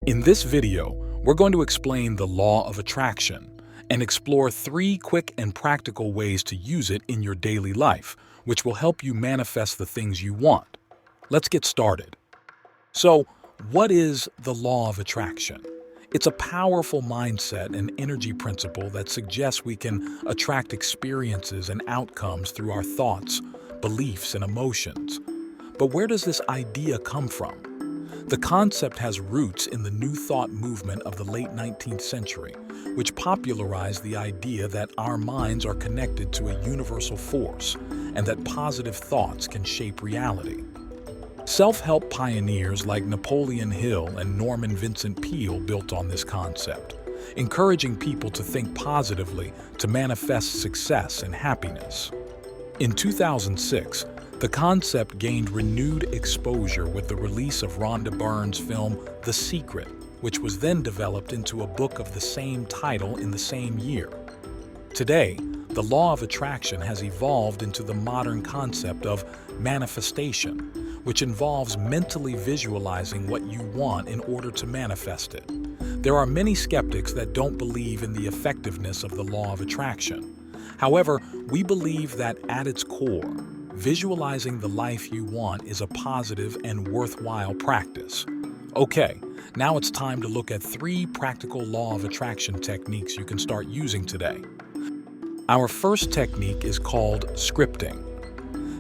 In this video, we're going to explain the law of attraction and explore 3 quick and practical ways to use it in your daily life, which will help you manifest the things you want. Let's get started. So, what is the law of attraction? It's a powerful mindset and energy principle that suggests we can attract experiences and outcomes through our thoughts, beliefs, and emotions. But where does this idea come from? The concept has roots in the New Thought movement of the late 19th century, which popularized the idea that our minds are connected to a universal force and that positive thoughts can shape reality. Self-help pioneers like Napoleon Hill and Norman Vincent Peale built on this concept, encouraging people to think positively to manifest success and happiness. In 2006, the concept gained renewed exposure with the release of Rhonda Byrne's film The Secret, which was then developed into a book of the same title in the same year. Today, the law of attraction has evolved into the modern concept of manifestation, which involves mentally visualizing what you want in order to manifest it. There are many skeptics that don't believe in the effectiveness of the law of attraction. However, we believe that at its core, visualizing the life you want is a positive and worthwhile practice. Okay, now it's time to look at 3 practical law of attraction techniques you can start using today. Our first technique is called scripting.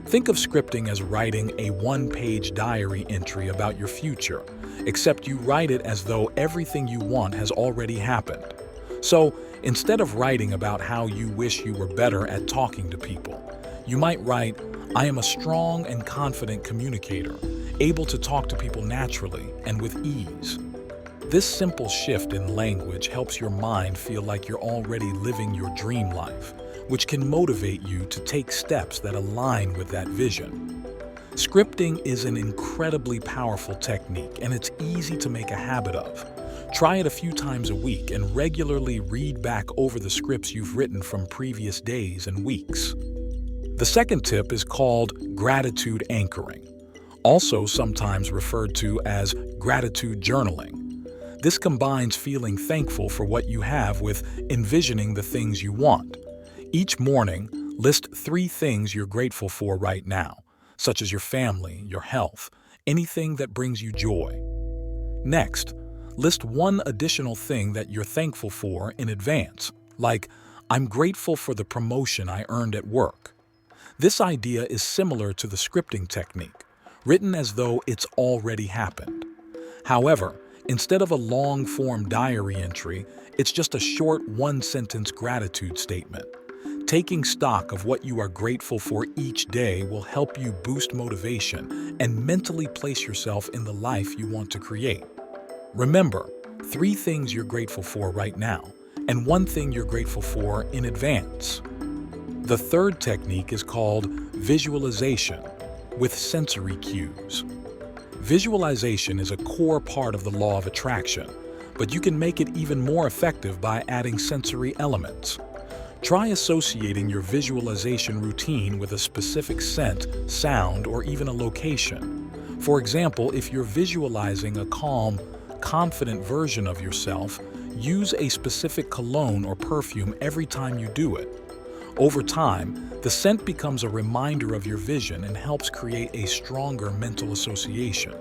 Think of scripting as writing a 1-page diary entry about your future, except you write it as though everything you want has already happened. So, instead of writing about how you wish you were better at talking to people, you might write, "I am a strong and confident communicator, able to talk to people naturally and with ease." This simple shift in language helps your mind feel like you're already living your dream life, which can motivate you to take steps that align with that vision. Scripting is an incredibly powerful technique, and it's easy to make a habit of. Try it a few times a week and regularly read back over the scripts you've written from previous days and weeks. The second tip is called gratitude anchoring, also sometimes referred to as gratitude journaling. This combines feeling thankful for what you have with envisioning the things you want. Each morning, list 3 things you're grateful for right now, such as your family, your health, anything that brings you joy. Next, list 1 additional thing that you're thankful for in advance, like, "I'm grateful for the promotion I earned at work." This idea is similar to the scripting technique, written as though it's already happened. However, instead of a long-form diary entry, it's just a short 1-sentence gratitude statement. Taking stock of what you are grateful for each day will help you boost motivation and mentally place yourself in the life you want to create. Remember, 3 things you're grateful for right now, and 1 thing you're grateful for in advance. The third technique is called visualization with sensory cues. Visualization is a core part of the law of attraction, but you can make it even more effective by adding sensory elements. Try associating your visualization routine with a specific scent, sound, or even a location. For example, if you're visualizing a calm, confident version of yourself, use a specific cologne or perfume every time you do it. Over time, the scent becomes a reminder of your vision and helps create a stronger mental association.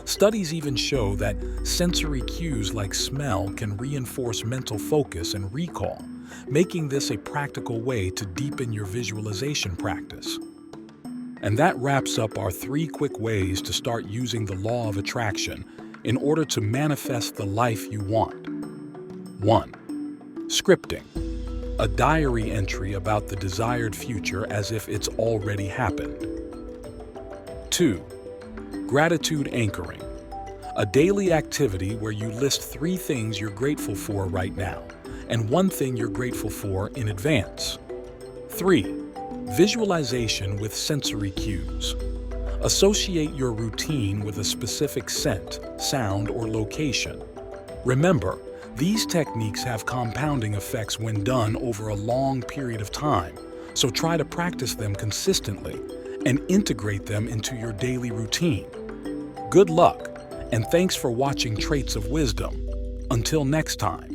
Studies even show that sensory cues like smell can reinforce mental focus and recall, making this a practical way to deepen your visualization practice. And that wraps up our 3 quick ways to start using the law of attraction in order to manifest the life you want. 1. Scripting. A diary entry about the desired future as if it's already happened. 2. Gratitude anchoring. A daily activity where you list 3 things you're grateful for right now, and 1 thing you're grateful for in advance. 3. Visualization with sensory cues. Associate your routine with a specific scent, sound, or location. Remember, these techniques have compounding effects when done over a long period of time, so try to practice them consistently and integrate them into your daily routine. Good luck, And thanks for watching Traits of Wisdom. Until next time.